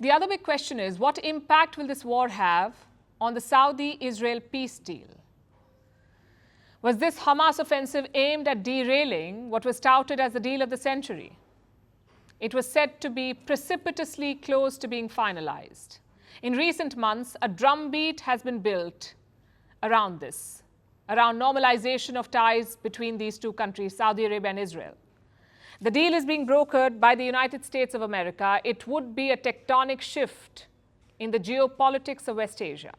The other big question is, what impact will this war have on the Saudi-Israel peace deal? Was this Hamas offensive aimed at derailing what was touted as the deal of the century? It was said to be precipitously close to being finalized. In recent months, a drumbeat has been built around this, around normalization of ties between these two countries, Saudi Arabia and Israel. The deal is being brokered by the United States of America. It would be a tectonic shift in the geopolitics of West Asia.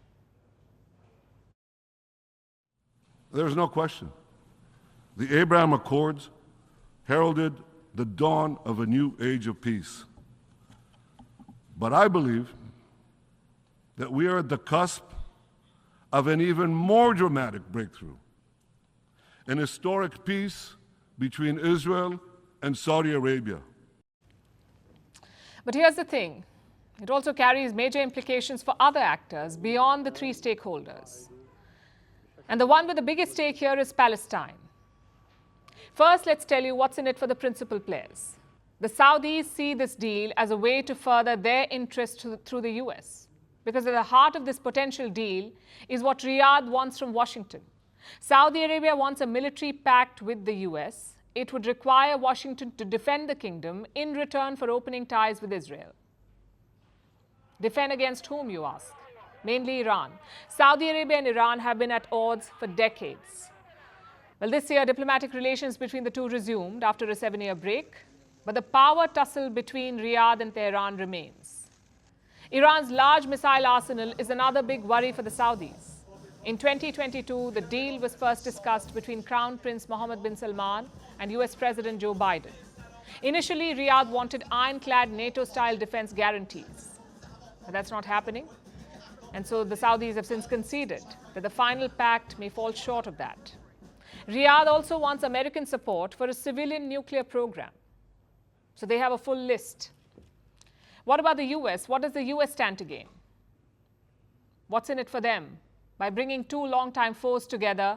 There's no question. The Abraham Accords heralded the dawn of a new age of peace. But I believe that we are at the cusp of an even more dramatic breakthrough, an historic peace between Israel and Saudi Arabia. But here's the thing. It also carries major implications for other actors beyond the three stakeholders. And the one with the biggest stake here is Palestine. First, let's tell you what's in it for the principal players. The Saudis see this deal as a way to further their interest through the US. Because at the heart of this potential deal is what Riyadh wants from Washington. Saudi Arabia wants a military pact with the US. It would require Washington to defend the kingdom in return for opening ties with Israel. Defend against whom, you ask? Mainly Iran. Saudi Arabia and Iran have been at odds for decades. Well, this year, diplomatic relations between the two resumed after a 7-year break, but the power tussle between Riyadh and Tehran remains. Iran's large missile arsenal is another big worry for the Saudis. In 2022, the deal was first discussed between Crown Prince Mohammed bin Salman and US President Joe Biden. Initially, Riyadh wanted ironclad NATO-style defense guarantees. But that's not happening. And so the Saudis have since conceded that the final pact may fall short of that. Riyadh also wants American support for a civilian nuclear program. So they have a full list. What about the US? What does the US stand to gain? What's in it for them? By bringing two longtime foes together,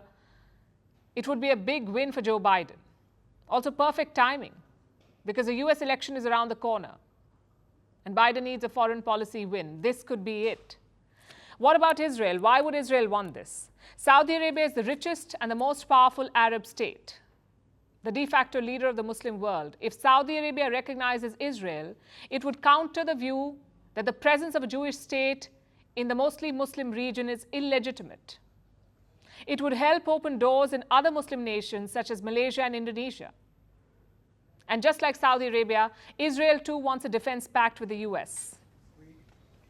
it would be a big win for Joe Biden. Also perfect timing, because the US election is around the corner. And Biden needs a foreign policy win. This could be it. What about Israel? Why would Israel want this? Saudi Arabia is the richest and the most powerful Arab state, the de facto leader of the Muslim world. If Saudi Arabia recognizes Israel, it would counter the view that the presence of a Jewish state in the mostly Muslim region is illegitimate. It would help open doors in other Muslim nations such as Malaysia and Indonesia. And just like Saudi Arabia, Israel too wants a defense pact with the US.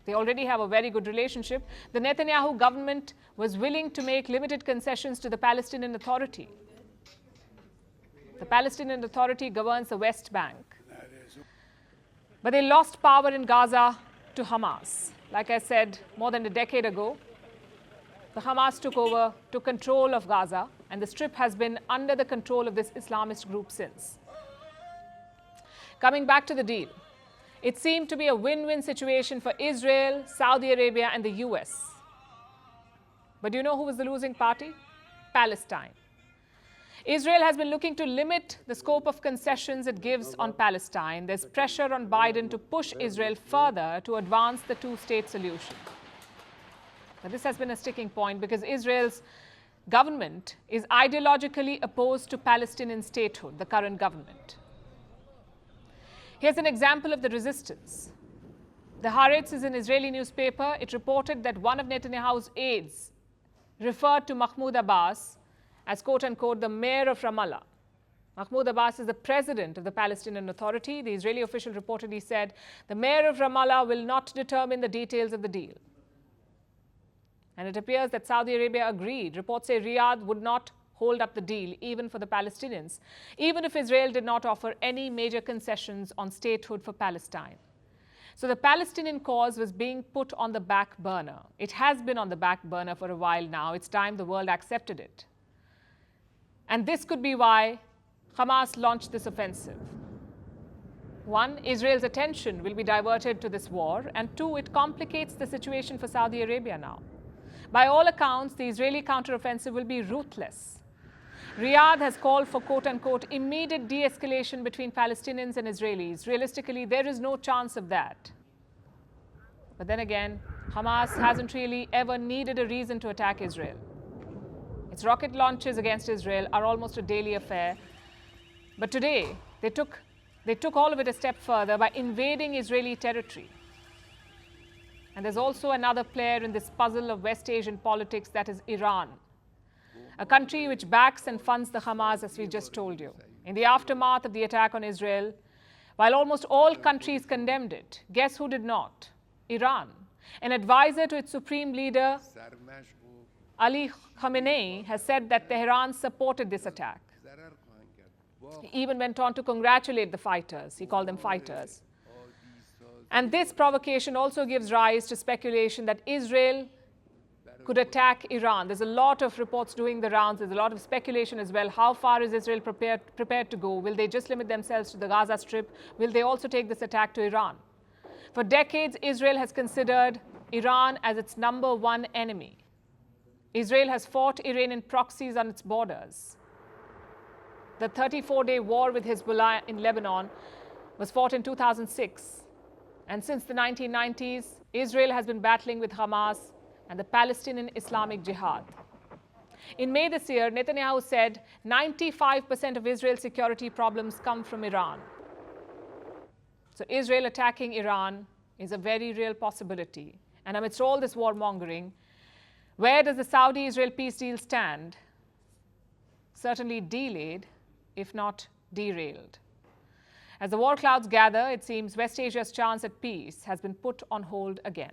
They already have a very good relationship. The Netanyahu government was willing to make limited concessions to the Palestinian Authority. The Palestinian Authority governs the West Bank. But they lost power in Gaza to Hamas. Like I said, more than a decade ago, the Hamas took control of Gaza, and the Strip has been under the control of this Islamist group since. Coming back to the deal, it seemed to be a win-win situation for Israel, Saudi Arabia, and the US. But do you know who was the losing party? Palestine. Israel has been looking to limit the scope of concessions it gives on Palestine. There's pressure on Biden to push Israel further to advance the two-state solution. But this has been a sticking point because Israel's government is ideologically opposed to Palestinian statehood, the current government. Here's an example of the resistance. The Haaretz is an Israeli newspaper. It reported that one of Netanyahu's aides referred to Mahmoud Abbas as, quote-unquote, the mayor of Ramallah. Mahmoud Abbas is the president of the Palestinian Authority. The Israeli official reportedly said, the mayor of Ramallah will not determine the details of the deal. And it appears that Saudi Arabia agreed. Reports say Riyadh would not hold up the deal, even for the Palestinians, even if Israel did not offer any major concessions on statehood for Palestine. So the Palestinian cause was being put on the back burner. It has been on the back burner for a while now. It's time the world accepted it. And this could be why Hamas launched this offensive. One, Israel's attention will be diverted to this war, and two, it complicates the situation for Saudi Arabia now. By all accounts, the Israeli counteroffensive will be ruthless. Riyadh has called for, quote-unquote, immediate de-escalation between Palestinians and Israelis. Realistically, there is no chance of that. But then again, Hamas hasn't really ever needed a reason to attack Israel. Its rocket launches against Israel are almost a daily affair. But today, they took all of it a step further by invading Israeli territory. And there's also another player in this puzzle of West Asian politics, that is Iran, a country which backs and funds the Hamas, as we just told you. In the aftermath of the attack on Israel, while almost all countries condemned it, guess who did not? Iran. An advisor to its supreme leader, Ali Khamenei, has said that Tehran supported this attack. He even went on to congratulate the fighters. He called them fighters. And this provocation also gives rise to speculation that Israel could attack Iran. There's a lot of reports doing the rounds. There's a lot of speculation as well. How far is Israel prepared to go? Will they just limit themselves to the Gaza Strip? Will they also take this attack to Iran? For decades, Israel has considered Iran as its #1 enemy. Israel has fought Iranian proxies on its borders. The 34-day war with Hezbollah in Lebanon was fought in 2006. And since the 1990s, Israel has been battling with Hamas and the Palestinian Islamic Jihad. In May this year, Netanyahu said 95% of Israel's security problems come from Iran. So Israel attacking Iran is a very real possibility. And amidst all this warmongering, where does the Saudi-Israel peace deal stand? Certainly delayed, if not derailed. As the war clouds gather, it seems West Asia's chance at peace has been put on hold again.